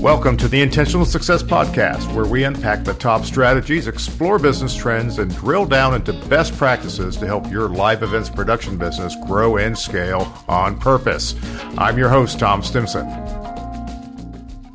Welcome to the Intentional Success Podcast, where we unpack the top strategies, explore business trends, and drill down into best practices to help your live events production business grow and scale on purpose. I'm your host, Tom Stimson.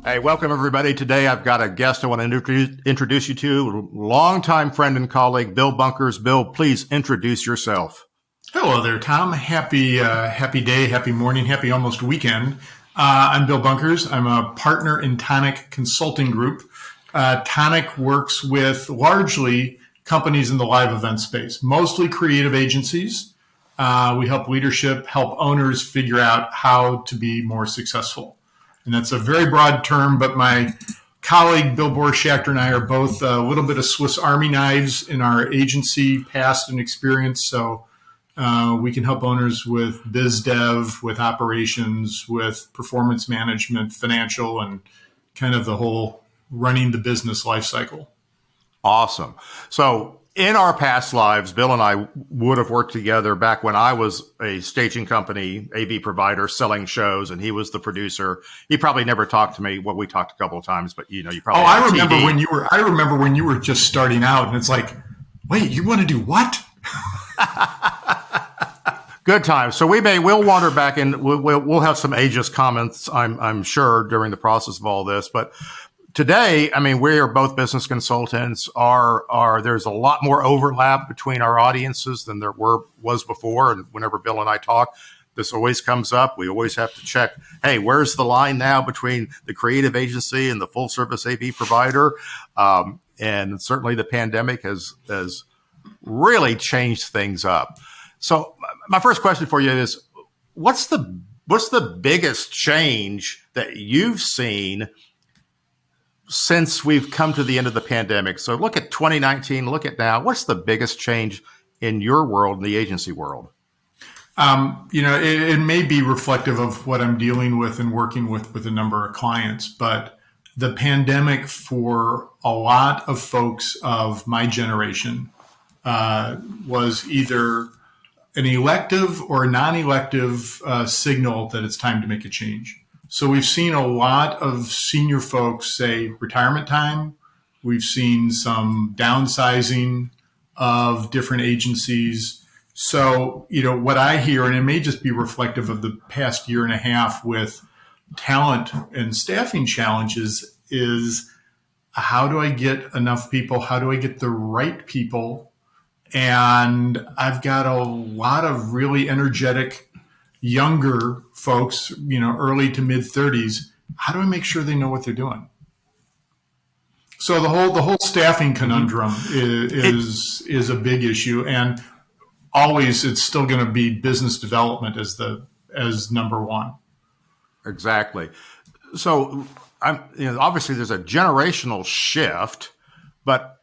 Hey, welcome everybody. Today I've got a guest I want to introduce you to, longtime friend and colleague, Bill Bunkers. Bill, please introduce yourself. Hello there, Tom. Happy day, happy morning, happy almost weekend. I'm Bill Bunkers. I'm a partner in Tonic Consulting Group. Tonic works with largely companies in the live event space, mostly creative agencies. We help leadership, help owners figure out how to be more successful. And that's a very broad term, but my colleague, Bill Borschacter, and I are both a little bit of Swiss Army knives in our agency past and experience. So we can help owners with biz dev, with operations, with performance management, financial, and kind of the whole running the business life cycle. Awesome. So in our past lives, Bill and I would have worked together back when I was a staging company, AV provider, selling shows, and he was the producer. He probably never talked to me. Well, we talked a couple of times, but you probably. I remember when you were just starting out, and it's like, wait, you want to do what? Good times. So we'll wander back and we'll have some ageist comments, I'm sure, during the process of all this. But today, I mean, we are both business consultants. There's a lot more overlap between our audiences than there was before. And whenever Bill and I talk, this always comes up. We always have to check, hey, where's the line now between the creative agency and the full service AV provider? And certainly the pandemic has really changed things up. So my first question for you is, what's the biggest change that you've seen since we've come to the end of the pandemic? So look at 2019, look at now. What's the biggest change in your world, in the agency world? It may be reflective of what I'm dealing with and working with a number of clients, but the pandemic for a lot of folks of my generation was either an elective or a non-elective signal that it's time to make a change. So we've seen a lot of senior folks say retirement time. We've seen some downsizing of different agencies. So, what I hear, and it may just be reflective of the past year and a half with talent and staffing challenges, is how do I get enough people? How do I get the right people? And I've got a lot of really energetic younger folks, early to mid 30s. How do I make sure they know what they're doing? So the whole staffing conundrum is a big issue, and always it's still going to be business development as number one. Exactly. So obviously there's a generational shift, but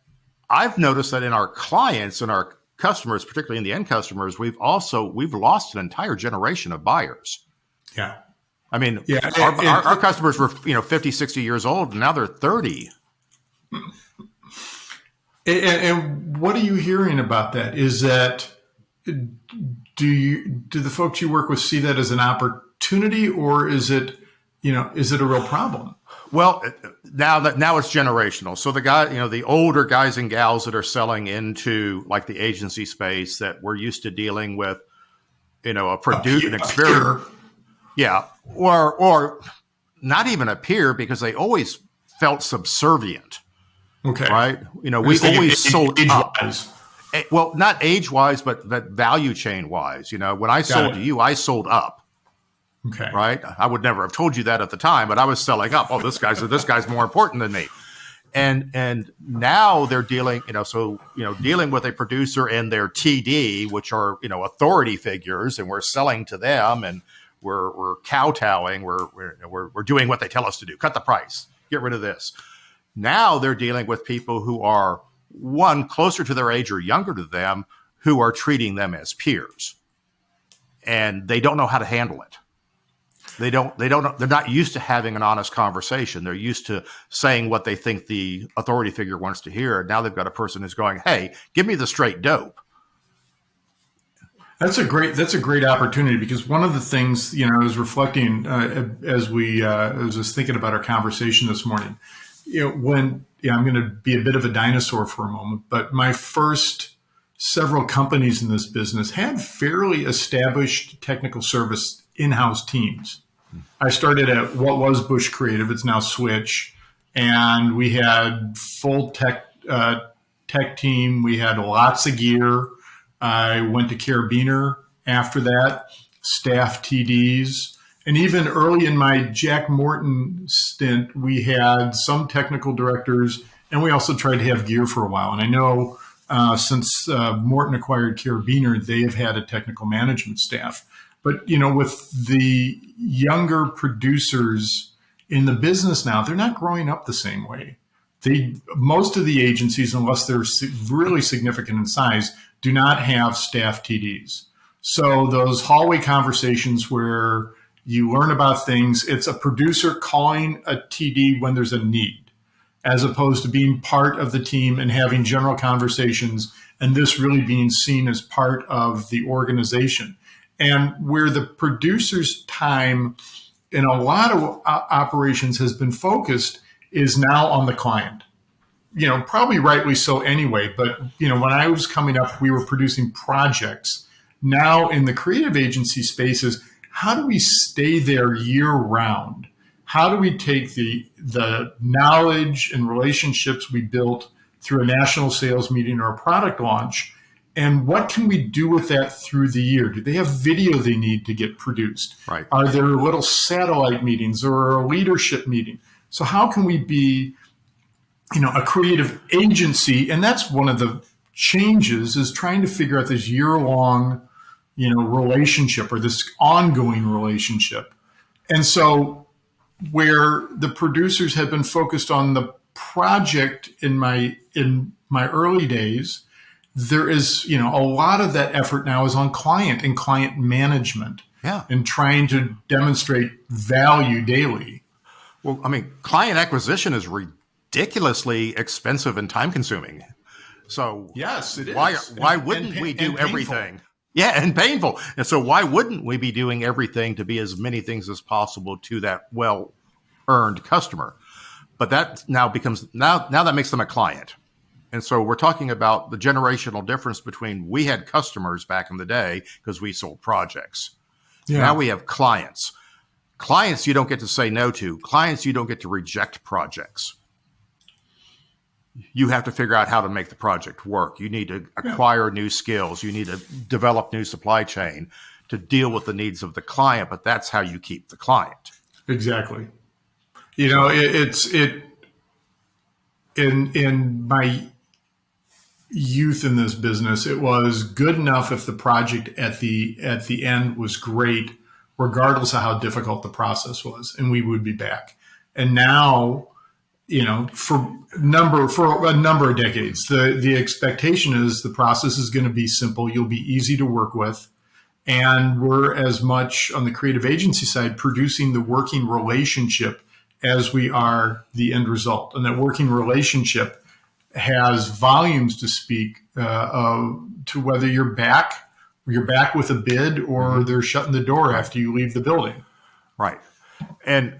I've noticed that in our clients and our customers, particularly in the end customers, we've lost an entire generation of buyers. Yeah. I mean, our customers were, 50, 60 years old, and now they're 30. And what are you hearing about that? Is that, do the folks you work with see that as an opportunity, or is it a real problem? Well, now it's generational. So the older guys and gals that are selling into like the agency space that we're used to dealing with, a producer, an experience. Yeah. Or not even a peer, because they always felt subservient. Okay. Right. We always sold up. Well, not age wise, but value chain wise. When I sold to you, I sold up. Okay. Right. I would never have told you that at the time, but I was selling up. Oh, this guy's more important than me. And now they're dealing with a producer and their TD, which are, authority figures, and we're selling to them, and we're kowtowing. We're doing what they tell us to do. Cut the price. Get rid of this. Now they're dealing with people who are, one, closer to their age or younger to them, who are treating them as peers, and they don't know how to handle it. They don't know. They're not used to having an honest conversation. They're used to saying what they think the authority figure wants to hear. Now they've got a person who's going, hey, give me the straight dope. That's a great opportunity, because one of the things, I was reflecting as I was thinking about our conversation this morning. I'm going to be a bit of a dinosaur for a moment, but my first several companies in this business had fairly established technical service in-house teams. I started at what was Bush Creative; it's now Switch, and we had full tech team. We had lots of gear. I went to Carabiner after that, staff TDs. And even early in my Jack Morton stint, we had some technical directors, and we also tried to have gear for a while. And I know since Morton acquired Carabiner, they have had a technical management staff. But, with the younger producers in the business now, they're not growing up the same way. Most of the agencies, unless they're really significant in size, do not have staff TDs. So those hallway conversations where you learn about things, it's a producer calling a TD when there's a need, as opposed to being part of the team and having general conversations, and this really being seen as part of the organization. And where the producer's time in a lot of operations has been focused is now on the client. Probably rightly so anyway, but when I was coming up, we were producing projects. Now in the creative agency spaces, how do we stay there year round? How do we take the knowledge and relationships we built through a national sales meeting or a product launch, and what can we do with that through the year? Do they have video they need to get produced? Right. Are there little satellite meetings or a leadership meeting? So how can we be a creative agency? And that's one of the changes, is trying to figure out this year-long, relationship, or this ongoing relationship. And so where the producers have been focused on the project in my early days, there is, a lot of that effort now is on client and client management. Yeah. And trying to demonstrate value daily. Well, client acquisition is ridiculously expensive and time consuming. So yes, it is. Why wouldn't we do everything? Yeah, and painful. And so why wouldn't we be doing everything to be as many things as possible to that well-earned customer? But that now that makes them a client. And so we're talking about the generational difference between, we had customers back in the day because we sold projects. Yeah. Now we have clients. Clients you don't get to say no to. Clients you don't get to reject projects. You have to figure out how to make the project work. You need to acquire new skills. You need to develop new supply chain to deal with the needs of the client, but that's how you keep the client. Exactly. In my youth in this business, it was good enough if the project at the end was great, regardless of how difficult the process was, and we would be back. And now, for a number of decades, the expectation is the process is going to be simple. You'll be easy to work with. And we're as much on the creative agency side producing the working relationship as we are the end result. And that working relationship has volumes to speak to whether you're back with a bid, or they're shutting the door after you leave the building. Right. And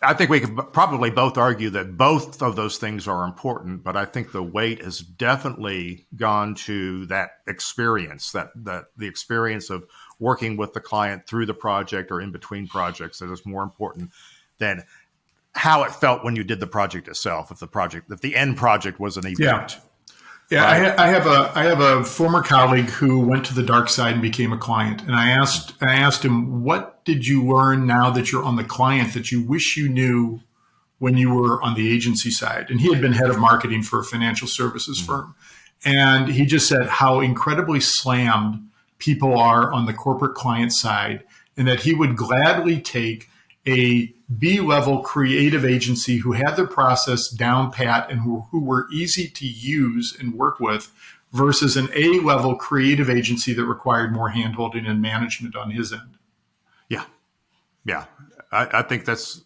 I think we could probably both argue that both of those things are important, but I think the weight has definitely gone to that experience, that the experience of working with the client through the project or in between projects, that is more important than how it felt when you did the project itself. If the end project was an event. Yeah. Right? I have a former colleague who went to the dark side and became a client. And I asked him, what did you learn now that you're on the client that you wish you knew when you were on the agency side? And he had been head of marketing for a financial services firm. And he just said how incredibly slammed people are on the corporate client side, and that he would gladly take a B-level creative agency who had their process down pat and who were easy to use and work with, versus an A-level creative agency that required more handholding and management on his end. Yeah. I think that's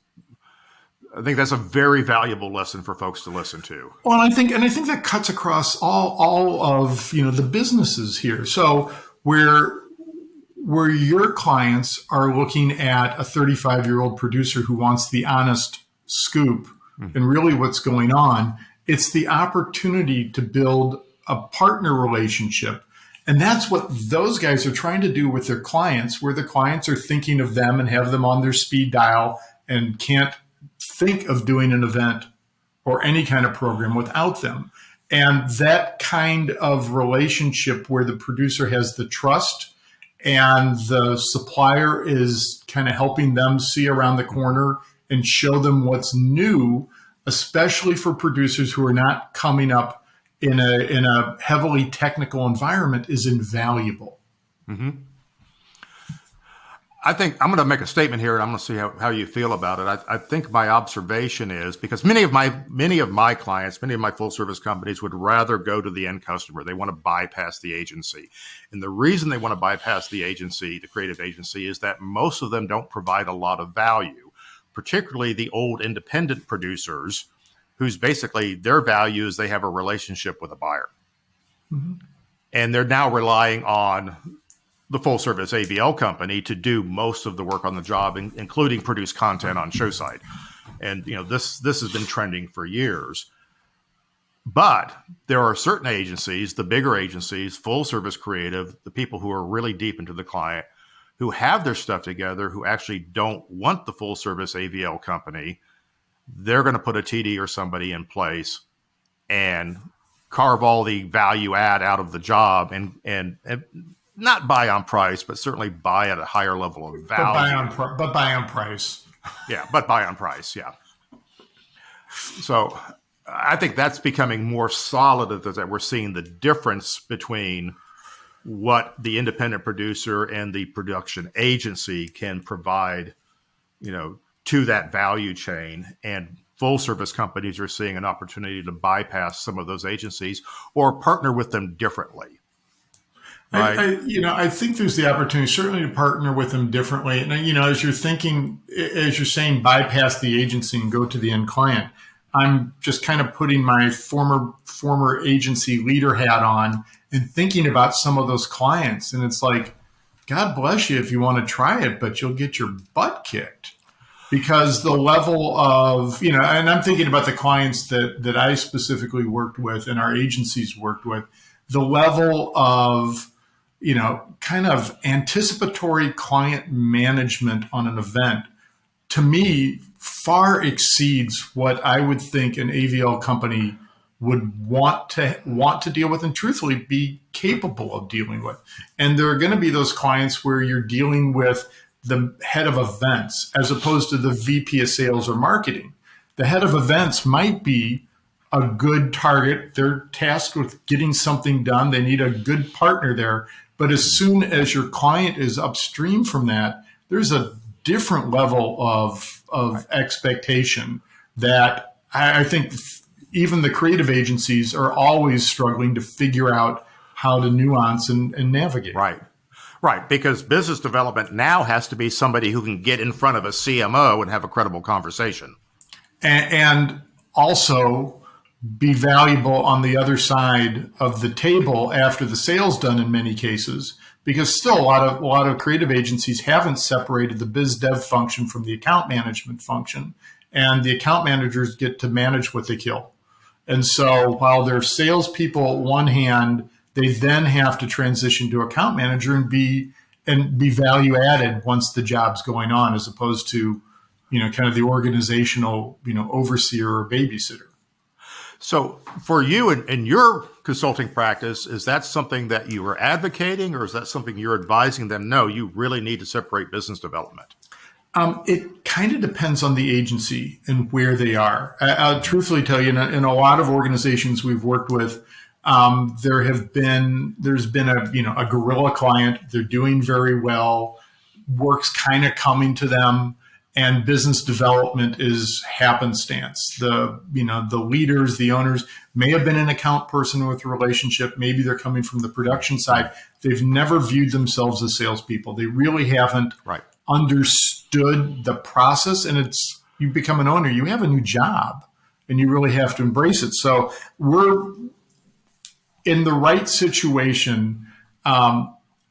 a very valuable lesson for folks to listen to. Well, I think that cuts across all of the businesses here. So where where your clients are looking at a 35-year-old producer who wants the honest scoop and really what's going on, it's the opportunity to build a partner relationship. And that's what those guys are trying to do with their clients, where the clients are thinking of them and have them on their speed dial and can't think of doing an event or any kind of program without them. And that kind of relationship where the producer has the trust and the supplier is kind of helping them see around the corner and show them what's new, especially for producers who are not coming up in a heavily technical environment, is invaluable. Mm-hmm. I think I'm going to make a statement here, and I'm going to see how you feel about it. I think my observation is, because many of my clients, many of my full service companies would rather go to the end customer. They want to bypass the agency. And the reason they want to bypass the agency, the creative agency, is that most of them don't provide a lot of value, particularly the old independent producers, whose basically their value is they have a relationship with a buyer. Mm-hmm. And they're now relying on the full service AVL company to do most of the work on the job, including produce content on show site. And this has been trending for years. But there are certain agencies, the bigger agencies, full service creative, the people who are really deep into the client, who have their stuff together, who actually don't want the full service AVL company. They're going to put a TD or somebody in place and carve all the value add out of the job and not buy on price, but certainly buy at a higher level of value. But buy on price. Yeah, but buy on price, yeah. So I think that's becoming more solid, that we're seeing the difference between what the independent producer and the production agency can provide, to that value chain. And full service companies are seeing an opportunity to bypass some of those agencies or partner with them differently. Right. I think there's the opportunity certainly to partner with them differently. And, as you're saying, bypass the agency and go to the end client, I'm just kind of putting my former agency leader hat on and thinking about some of those clients. And it's like, God bless you if you want to try it, but you'll get your butt kicked. Because the level of, and I'm thinking about the clients that I specifically worked with and our agencies worked with, the level of, kind of anticipatory client management on an event, to me, far exceeds what I would think an AVL company would want to deal with and truthfully be capable of dealing with. And there are going to be those clients where you're dealing with the head of events as opposed to the VP of sales or marketing. The head of events might be a good target. They're tasked with getting something done. They need a good partner there. But as soon as your client is upstream from that, there's a different level of expectation that I think even the creative agencies are always struggling to figure out how to nuance and navigate. Right. Because business development now has to be somebody who can get in front of a CMO and have a credible conversation. And also be valuable on the other side of the table after the sale's done in many cases, because still a lot of creative agencies haven't separated the biz dev function from the account management function, and the account managers get to manage what they kill. And so while they're salespeople at one hand, they then have to transition to account manager and be value added once the job's going on, as opposed to, kind of the organizational, overseer or babysitter. So for you in your consulting practice, is that something that you are advocating, or is that something you're advising them? No, you really need to separate business development. It kind of depends on the agency and where they are. I'll truthfully tell you, in a lot of organizations we've worked with, there's been a guerrilla client. They're doing very well. Work's kind of coming to them, and business development is happenstance. The leaders, the owners may have been an account person with a relationship. Maybe they're coming from the production side. They've never viewed themselves as salespeople. They really haven't understood the process. And you become an owner, you have a new job, and you really have to embrace it. So we're in the right situation.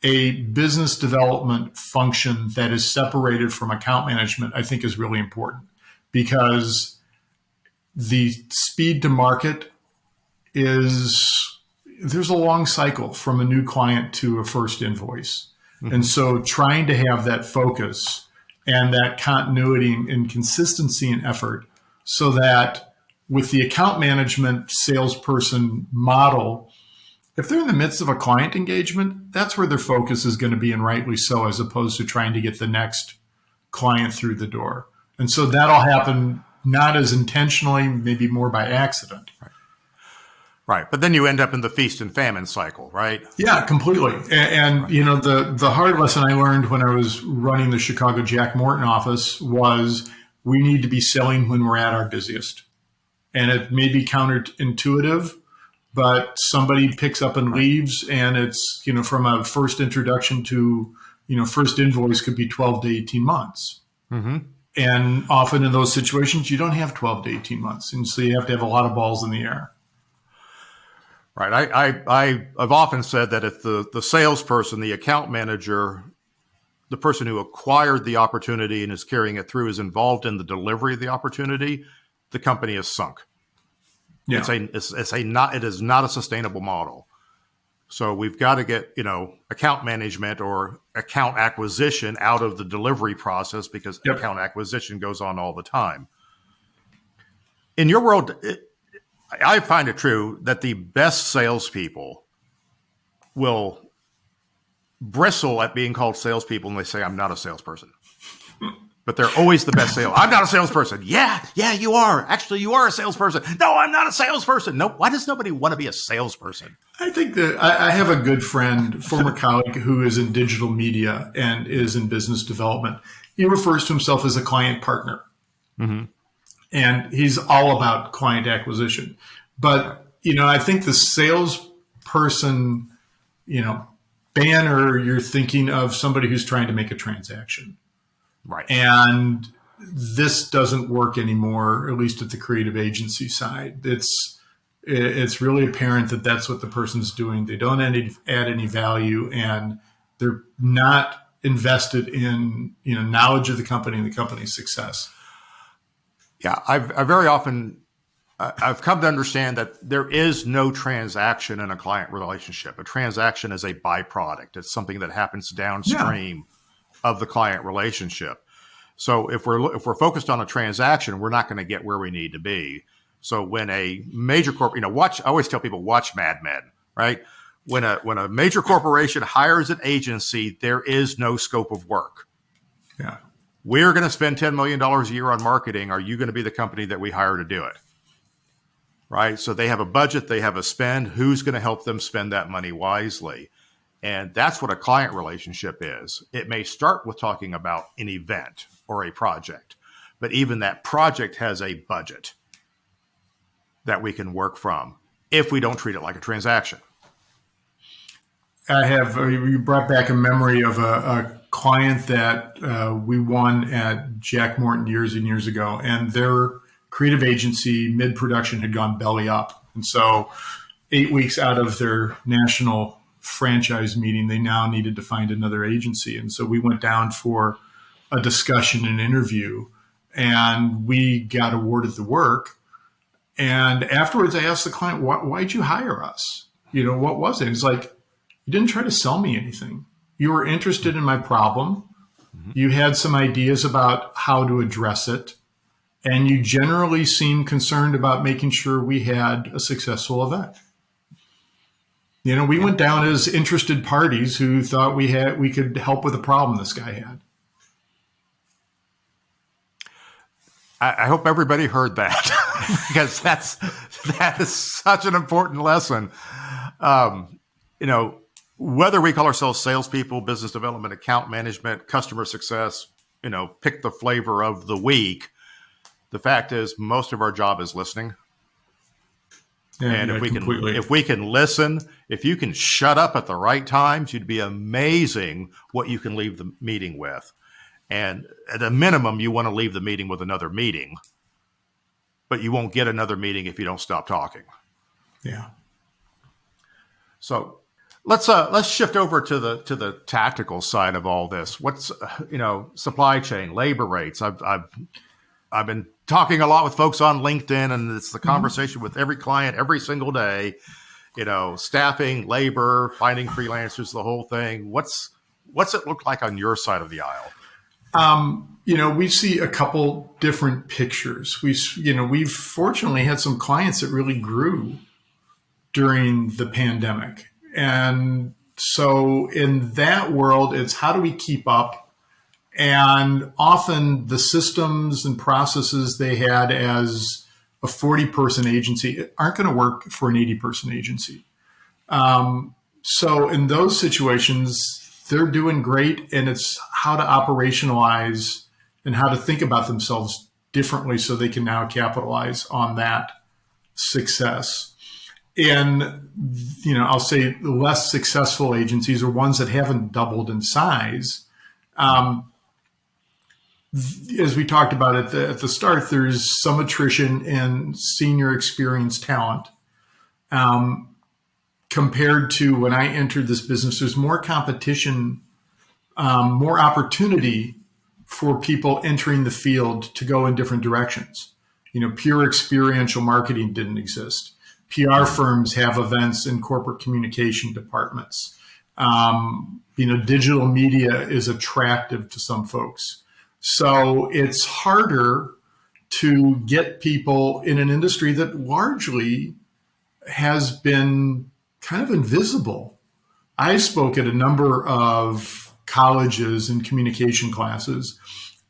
a business development function that is separated from account management, I think is really important, because the speed to market there's a long cycle from a new client to a first invoice. Mm-hmm. And so trying to have that focus and that continuity and consistency and effort, so that with the account management salesperson model, if they're in the midst of a client engagement, that's where their focus is going to be, and rightly so, as opposed to trying to get the next client through the door. And so that'll happen not as intentionally, maybe more by accident. Right. But then you end up in the feast and famine cycle, right? Yeah, completely. And right. You know, the hard lesson I learned when I was running the Chicago Jack Morton office was we need to be selling when we're at our busiest. And it may be counterintuitive, but somebody picks up and leaves, and it's, you know, from a first introduction to, you know, first invoice could be 12 to 18 months. Mm-hmm. And often in those situations, you don't have 12 to 18 months. And so you have to have a lot of balls in the air. Right. I've often said that if the salesperson, the account manager, the person who acquired the opportunity and is carrying it through is involved in the delivery of the opportunity, the company is sunk. Yeah. It is not a sustainable model. So we've got to get, you know, account management or account acquisition out of the delivery process, because account acquisition goes on all the time. In your world, I find it true that the best salespeople will bristle at being called salespeople, and they say, "I'm not a salesperson." But they're always the best sales. I'm not a salesperson. Yeah, you are. Actually, you are a salesperson. No, I'm not a salesperson. No, why does nobody want to be a salesperson? I think that I have a good friend, former colleague, who is in digital media and is in business development. He refers to himself as a client partner. Mm-hmm. And he's all about client acquisition. But, you know, I think the salesperson, you know, banner, you're thinking of somebody who's trying to make a transaction. Right. And this doesn't work anymore, at least at the creative agency side. It's really apparent that that's what the person's doing. They don't add any value, and they're not invested in, you know, knowledge of the company and the company's success. Yeah, I've come to understand that there is no transaction in a client relationship. A transaction is a byproduct. It's something that happens downstream of the client relationship. So if we're focused on a transaction, we're not going to get where we need to be. So when a major I always tell people, watch Mad Men, right? When a major corporation hires an agency, there is no scope of work. Yeah. We're going to spend $10 million a year on marketing. Are you going to be the company that we hire to do it? Right? So they have a budget, they have a spend. Who's going to help them spend that money wisely? And that's what a client relationship is. It may start with talking about an event or a project, but even that project has a budget that we can work from if we don't treat it like a transaction. You brought back a memory of a client that we won at Jack Morton years and years ago, and their creative agency mid-production had gone belly up. And so 8 weeks out of their national franchise meeting, they now needed to find another agency. And so we went down for a discussion and interview, and we got awarded the work. And afterwards, I asked the client, why'd you hire us? You know, what was it? It's like, you didn't try to sell me anything. You were interested in my problem. Mm-hmm. You had some ideas about how to address it. And you generally seemed concerned about making sure we had a successful event. You know, we went down as interested parties who thought we could help with a problem this guy had. I hope everybody heard that because that is such an important lesson. You know, whether we call ourselves salespeople, business development, account management, customer success, you know, pick the flavor of the week. The fact is, most of our job is listening. Yeah, and if we can listen, if you can shut up at the right times, you'd be amazing what you can leave the meeting with. And at a minimum, you want to leave the meeting with another meeting, but you won't get another meeting if you don't stop talking. Yeah. So Let's shift over to the tactical side of all this. What's supply chain, labor rates. I've been talking a lot with folks on LinkedIn, and it's the conversation with every client every single day. Staffing, labor, finding freelancers, the whole thing. What's it look like on your side of the aisle? We see a couple different pictures. We've fortunately had some clients that really grew during the pandemic. And so in that world, it's how do we keep up? And often the systems and processes they had as a 40-person agency aren't going to work for an 80-person agency. So in those situations, they're doing great, and it's how to operationalize and how to think about themselves differently so they can now capitalize on that success. And, I'll say the less successful agencies are ones that haven't doubled in size. As we talked about at the start, there's some attrition in senior experienced talent. Compared to when I entered this business, there's more competition, more opportunity for people entering the field to go in different directions. Pure experiential marketing didn't exist. PR firms have events in corporate communication departments. Digital media is attractive to some folks. So it's harder to get people in an industry that largely has been kind of invisible. I spoke at a number of colleges and communication classes,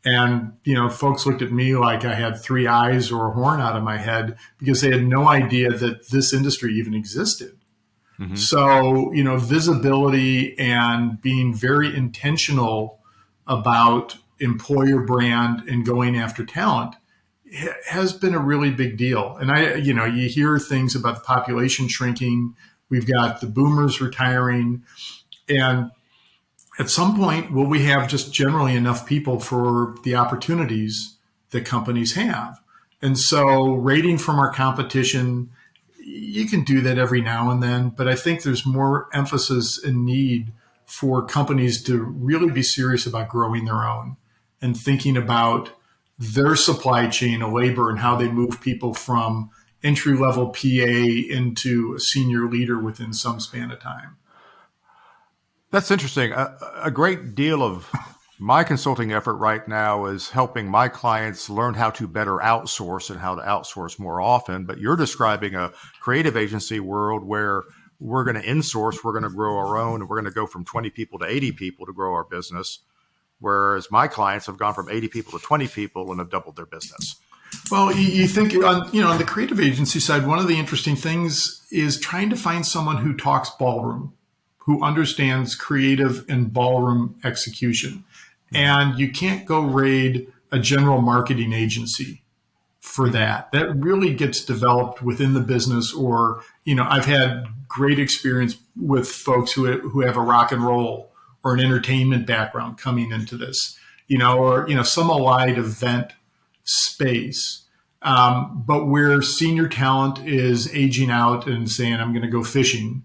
and folks looked at me like I had three eyes or a horn out of my head because they had no idea that this industry even existed. Mm-hmm. So, visibility and being very intentional about employer brand and going after talent has been a really big deal. And you hear things about the population shrinking. We've got the boomers retiring. And at some point, will we have just generally enough people for the opportunities that companies have? And so rating from our competition, you can do that every now and then, but I think there's more emphasis and need for companies to really be serious about growing their own and thinking about their supply chain of labor and how they move people from entry-level PA into a senior leader within some span of time. That's interesting. A great deal of my consulting effort right now is helping my clients learn how to better outsource and how to outsource more often. But you're describing a creative agency world where we're going to insource, we're going to grow our own, and we're going to go from 20 people to 80 people to grow our business. Whereas my clients have gone from 80 people to 20 people and have doubled their business. Well, you think on the creative agency side, one of the interesting things is trying to find someone who talks ballroom, who understands creative and ballroom execution. And you can't go raid a general marketing agency for that. That really gets developed within the business. Or, I've had great experience with folks who have a rock and roll or an entertainment background coming into this, or some allied event space. But where senior talent is aging out and saying, I'm going to go fishing,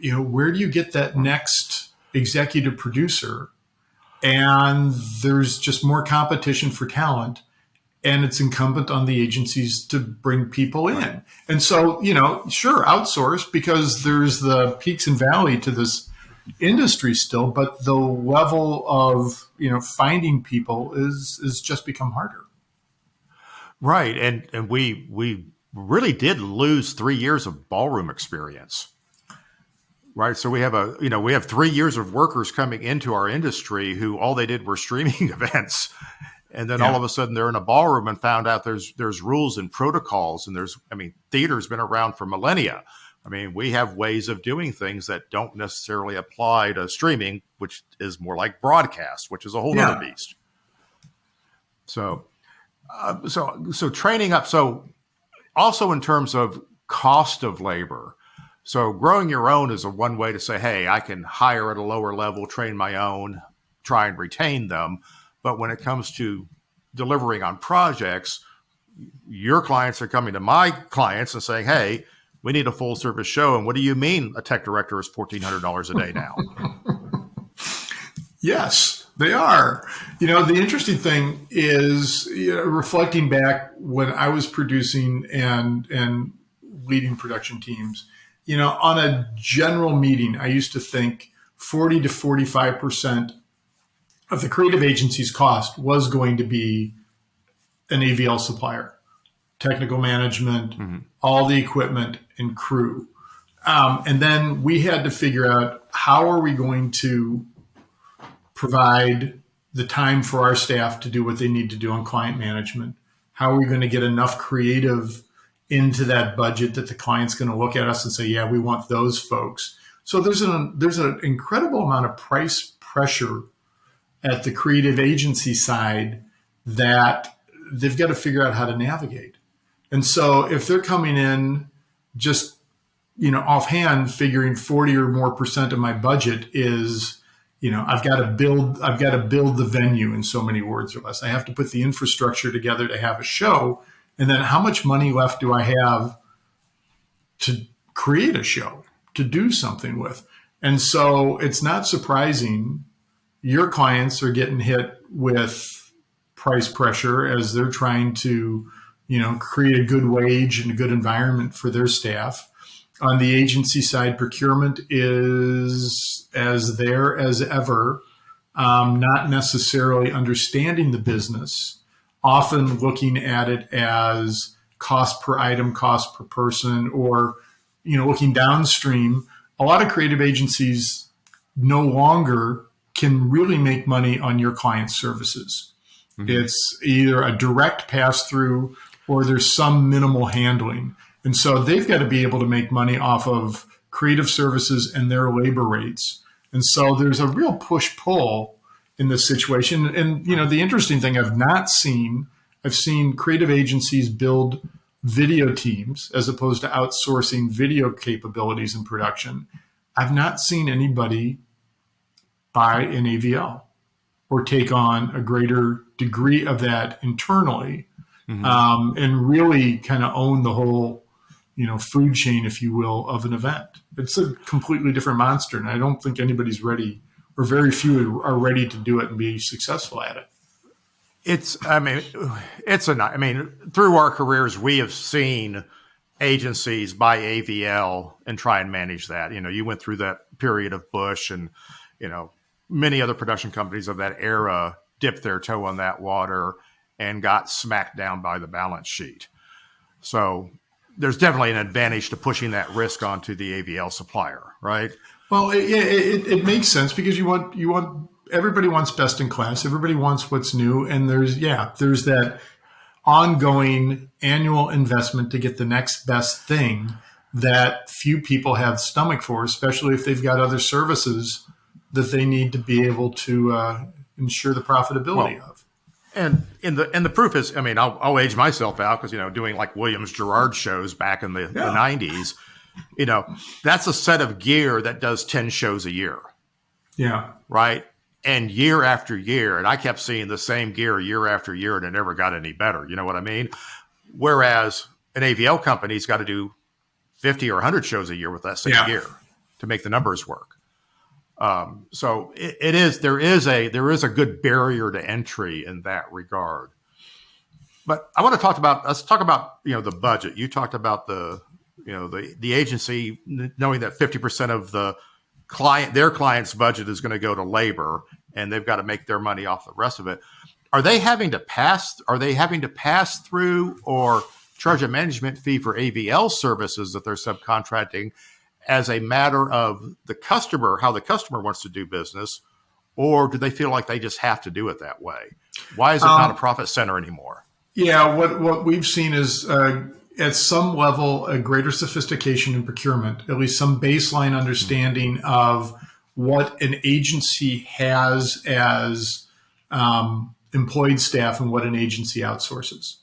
where do you get that next executive producer? And there's just more competition for talent, and it's incumbent on the agencies to bring people in. And so, sure, outsource, because there's the peaks and valley to this industry still, but the level of, finding people is just become harder. Right. And we really did lose 3 years of ballroom experience. Right. So we have 3 years of workers coming into our industry who all they did were streaming events. And then all of a sudden they're in a ballroom and found out there's rules and protocols. And theater's been around for millennia. We have ways of doing things that don't necessarily apply to streaming, which is more like broadcast, which is a whole other beast. So training up. So also in terms of cost of labor. So growing your own is one way to say, hey, I can hire at a lower level, train my own, try and retain them. But when it comes to delivering on projects, your clients are coming to my clients and saying, hey, we need a full service show. And what do you mean a tech director is $1,400 a day now? Yes, they are. The interesting thing is, reflecting back when I was producing and leading production teams, on a general meeting, I used to think 40 to 45% of the creative agency's cost was going to be an AVL supplier, technical management, all the equipment and crew. And then we had to figure out, how are we going to provide the time for our staff to do what they need to do on client management? How are we going to get enough creative into that budget that the client's going to look at us and say, yeah, we want those folks. So there's an incredible amount of price pressure at the creative agency side that they've got to figure out how to navigate. And so if they're coming in just, offhand figuring 40 or more percent of my budget is, I've got to build the venue in so many words or less. I have to put the infrastructure together to have a show. And then how much money left do I have to create a show, to do something with? And so it's not surprising your clients are getting hit with price pressure as they're trying to, create a good wage and a good environment for their staff. On the agency side, procurement is as there as ever, not necessarily understanding the business, often looking at it as cost per item, cost per person, or, looking downstream. A lot of creative agencies no longer can really make money on your client services. It's either a direct pass through or there's some minimal handling. And so they've got to be able to make money off of creative services and their labor rates. And so there's a real push-pull in this situation. And, the interesting thing I've seen creative agencies build video teams as opposed to outsourcing video capabilities in production. I've not seen anybody buy an AVL or take on a greater degree of that internally, and really kind of own the whole, food chain, if you will, of an event. It's a completely different monster, and I don't think anybody's ready, or very few are ready to do it and be successful at it. Through our careers, we have seen agencies buy AVL and try and manage that. You went through that period of Bush, and, many other production companies of that era dipped their toe on that water and got smacked down by the balance sheet. So there's definitely an advantage to pushing that risk onto the AVL supplier, right? Well, it makes sense because everybody wants best in class. Everybody wants what's new. And there's that ongoing annual investment to get the next best thing that few people have stomach for, especially if they've got other services that they need to be able to ensure the profitability of. And the proof is, I'll age myself out because, doing like Williams Gerard shows back in the 90s, that's a set of gear that does 10 shows a year. Yeah. Right. And year after year, and I kept seeing the same gear year after year, and it never got any better. You know what I mean? Whereas an AVL company's got to do 50 or 100 shows a year with that same gear to make the numbers work. So there is a good barrier to entry in that regard. But I want to let's talk about, the budget. You talked about the agency knowing that 50% of their client's budget is going to go to labor, and they've got to make their money off the rest of it. Are they having to pass through or charge a management fee for AVL services that they're subcontracting as a matter of the customer, how the customer wants to do business, or do they feel like they just have to do it that way? Why is it not a profit center anymore? Yeah, what we've seen is at some level a greater sophistication in procurement, at least some baseline understanding of what an agency has as employed staff and what an agency outsources.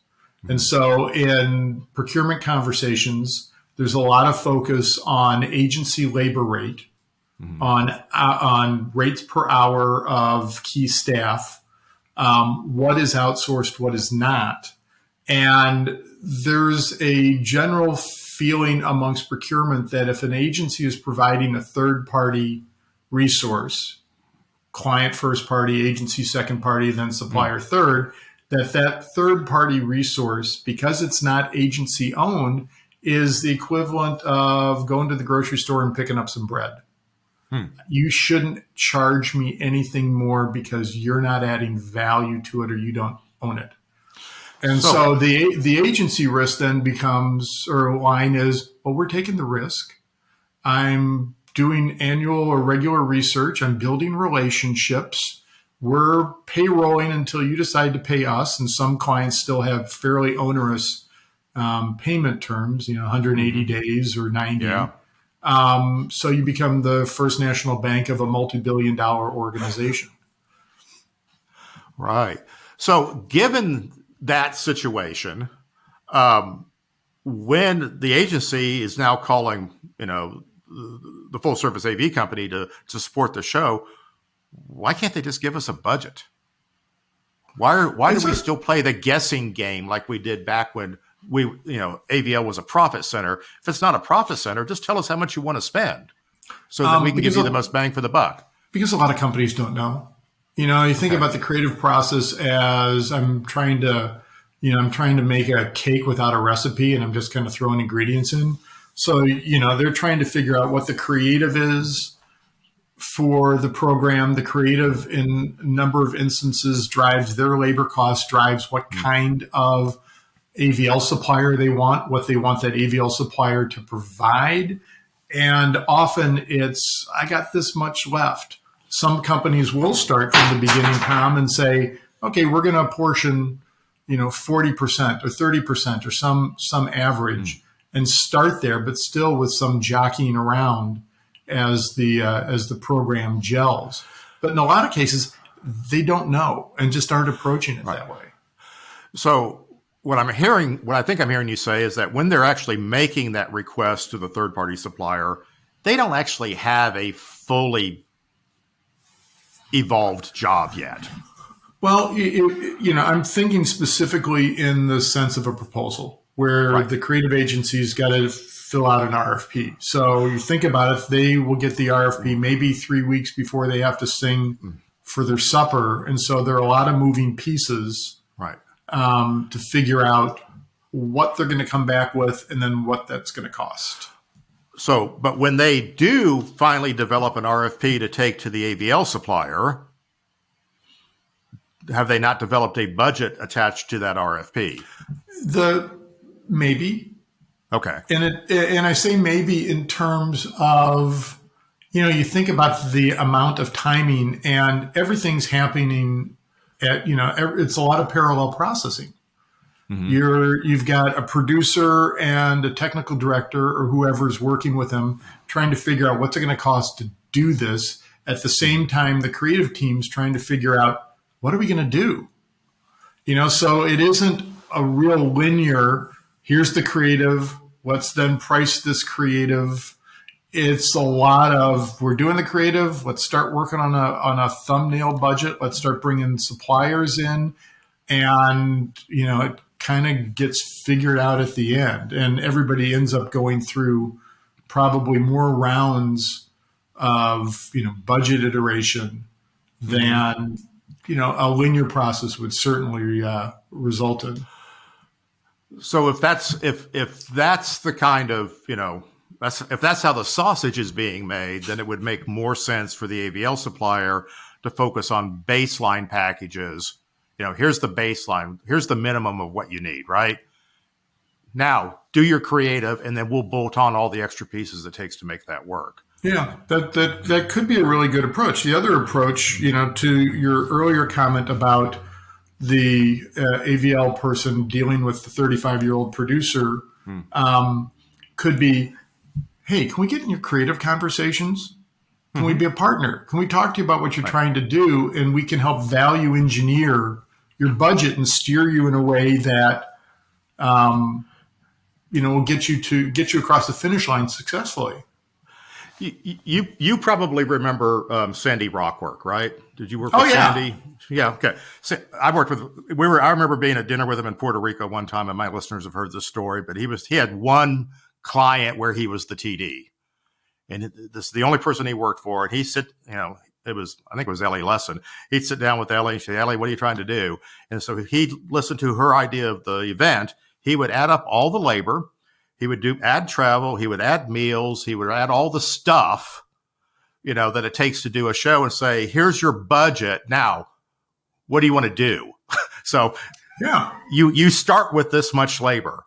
And so in procurement conversations, there's a lot of focus on agency labor rate, on rates per hour of key staff, what is outsourced, what is not. And there's a general feeling amongst procurement that if an agency is providing a third-party resource, client first party, agency second party, then supplier third, that third-party resource, because it's not agency owned, is the equivalent of going to the grocery store and picking up some bread. You shouldn't charge me anything more because you're not adding value to it or you don't own it. And so the agency risk then becomes, or line is, well, we're taking the risk. I'm doing annual or regular research. I'm building relationships. We're payrolling until you decide to pay us. And some clients still have fairly onerous payment terms, 180 days or 90. Yeah. So you become the First National Bank of a multi-billion-dollar organization. Right. So given that situation, when the agency is now calling, the full service AV company to support the show, why can't they just give us a budget? Why do we still play the guessing game like we did back when AVL was a profit center? If it's not a profit center, just tell us how much you want to spend so that we can give you the most bang for the buck. Because a lot of companies don't know. You think about the creative process as I'm trying to make a cake without a recipe and I'm just kind of throwing ingredients in. So, they're trying to figure out what the creative is for the program. The creative in a number of instances drives their labor costs, drives what kind of AVL supplier they want, what they want that AVL supplier to provide. And often it's, I got this much left. Some companies will start from the beginning, Tom, and say, okay, we're going to apportion, 40% or 30% or some average and start there, but still with some jockeying around as the program gels. But in a lot of cases, they don't know and just aren't approaching it that way. So what I think I'm hearing you say is that when they're actually making that request to the third-party supplier, they don't actually have a fully evolved job yet. Well, I'm thinking specifically in the sense of a proposal where the creative agency's got to fill out an RFP. So you think about it, they will get the RFP maybe 3 weeks before they have to sing for their supper. And so there are a lot of moving pieces to figure out what they're going to come back with and then what that's going to cost. So, but when they do finally develop an RFP to take to the AVL supplier, have they not developed a budget attached to that RFP? Maybe. Okay. And I say maybe in terms of, you think about the amount of timing and everything's happening at, it's a lot of parallel processing. You've got a producer and a technical director or whoever's working with them trying to figure out what's it going to cost to do this. At the same time, the creative team's trying to figure out what are we going to do? So it isn't a real linear, here's the creative, let's then price this creative. It's a lot of, we're doing the creative, let's start working on a thumbnail budget, let's start bringing suppliers in, and, it kind of gets figured out at the end. And everybody ends up going through probably more rounds of, budget iteration than, a linear process would certainly result in. So if that's the kind of, if that's how the sausage is being made, then it would make more sense for the AVL supplier to focus on baseline packages. Here's the baseline. Here's the minimum of what you need, right? Now, do your creative, and then we'll bolt on all the extra pieces it takes to make that work. Yeah, that could be a really good approach. The other approach, to your earlier comment about the AVL person dealing with the 35-year-old producer could be, hey, can we get in your creative conversations? Can we be a partner? Can we talk to you about what you're trying to do? And we can help value engineer your budget and steer you in a way that, will get you across the finish line successfully. You probably remember Sandy Rockwork, right? Did you work with Sandy? Yeah. Okay. So I remember being at dinner with him in Puerto Rico one time, and my listeners have heard this story, but he had one client where he was the TD. And this is the only person he worked for. And he said, I think it was Ellie Lesson. He'd sit down with Ellie and say, Ellie, what are you trying to do? And so he'd listen to her idea of the event. He would add up all the labor. He would add travel. He would add meals. He would add all the stuff, that it takes to do a show and say, here's your budget. Now, what do you want to do? So you start with this much labor.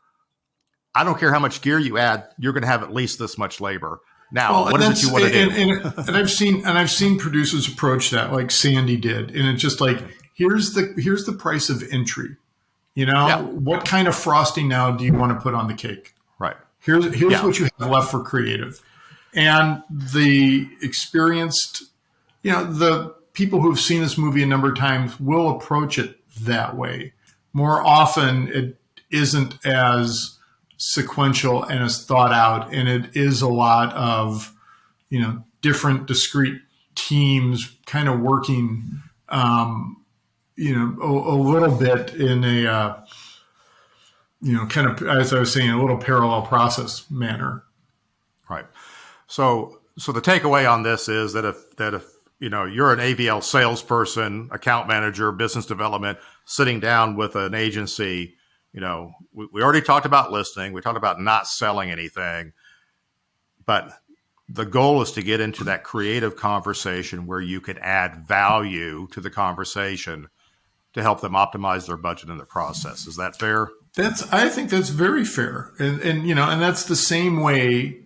I don't care how much gear you add. You're going to have at least this much labor. Now, what is it you want to do? And I've seen producers approach that like Sandy did, and it's just like, here's the price of entry. What kind of frosting now do you want to put on the cake? Right. Here's what you have left for creative, and the experienced, the people who've seen this movie a number of times will approach it that way. More often, it isn't as sequential and as thought out, and it is a lot of different discrete teams kind of working a little bit in a kind of, as I was saying, a little parallel process manner. Right. So the takeaway on this is that if you're an AVL salesperson, account manager, business development, sitting down with an agency, we already talked about listening. We talked about not selling anything, but the goal is to get into that creative conversation where you can add value to the conversation to help them optimize their budget and their process. Is that fair? I think that's very fair. And that's the same way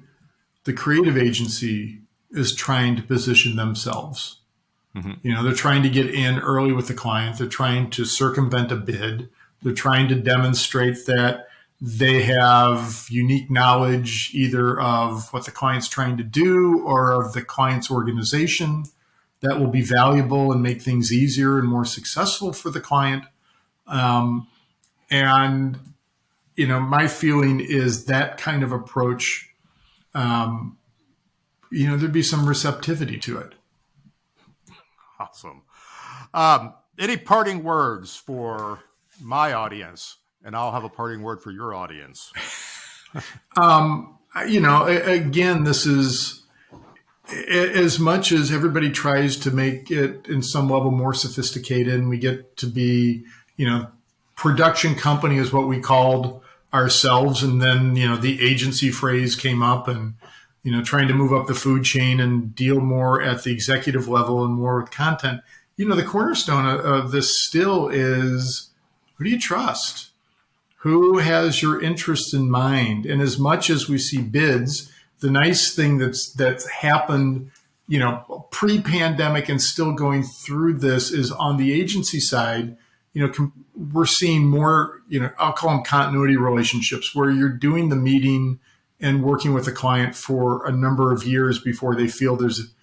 the creative agency is trying to position themselves. Mm-hmm. They're trying to get in early with the client. They're trying to circumvent a bid. They're trying to demonstrate that they have unique knowledge either of what the client's trying to do or of the client's organization that will be valuable and make things easier and more successful for the client. My feeling is that kind of approach, there'd be some receptivity to it. Awesome. Any parting words for my audience? And I'll have a parting word for your audience. Again, this is, as much as everybody tries to make it in some level more sophisticated, and we get to be, production company is what we called ourselves. And then, the agency phrase came up, and, trying to move up the food chain and deal more at the executive level and more with content. The cornerstone of this still is, who do you trust? Who has your interest in mind? And as much as we see bids, the nice thing that's happened, pre-pandemic and still going through this is on the agency side, we're seeing more, I'll call them continuity relationships, where you're doing the meeting and working with a client for a number of years before they feel there's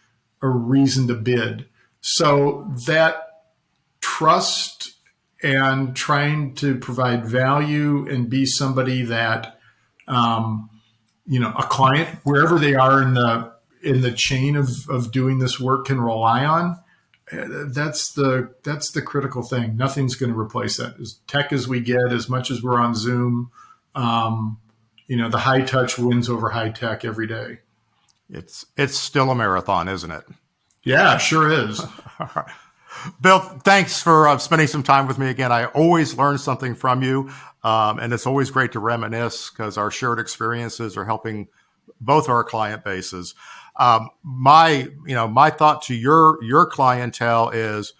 a reason to bid. So that trust and trying to provide value and be somebody that, a client, wherever they are in the chain of doing this work, can rely on. That's the critical thing. Nothing's going to replace that. As tech as we get, as much as we're on Zoom, the high touch wins over high tech every day. It's still a marathon, isn't it? Yeah, sure is. All right. Bill, thanks for spending some time with me again. I always learn something from you, and it's always great to reminisce because our shared experiences are helping both our client bases. My thought to your clientele is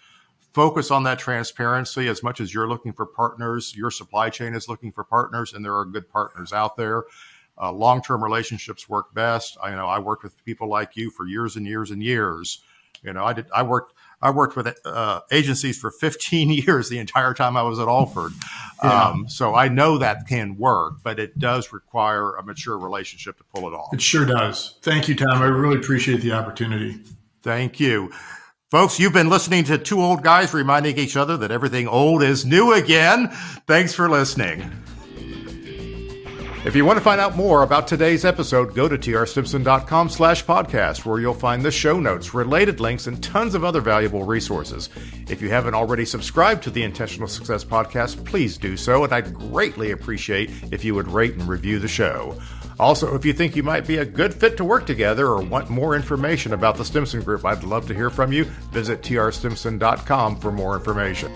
focus on that transparency. As much as you're looking for partners, your supply chain is looking for partners, and there are good partners out there. Long-term relationships work best. I worked with people like you for years and years and years. I worked with agencies for 15 years, the entire time I was at Alford. Yeah. So I know that can work, but it does require a mature relationship to pull it off. It sure does. Thank you, Tom. I really appreciate the opportunity. Thank you. Folks, you've been listening to two old guys reminding each other that everything old is new again. Thanks for listening. If you want to find out more about today's episode, go to trstimson.com/podcast, where you'll find the show notes, related links, and tons of other valuable resources. If you haven't already subscribed to the Intentional Success Podcast, please do so, and I'd greatly appreciate if you would rate and review the show. Also, if you think you might be a good fit to work together or want more information about the Stimson Group, I'd love to hear from you. Visit trstimson.com for more information.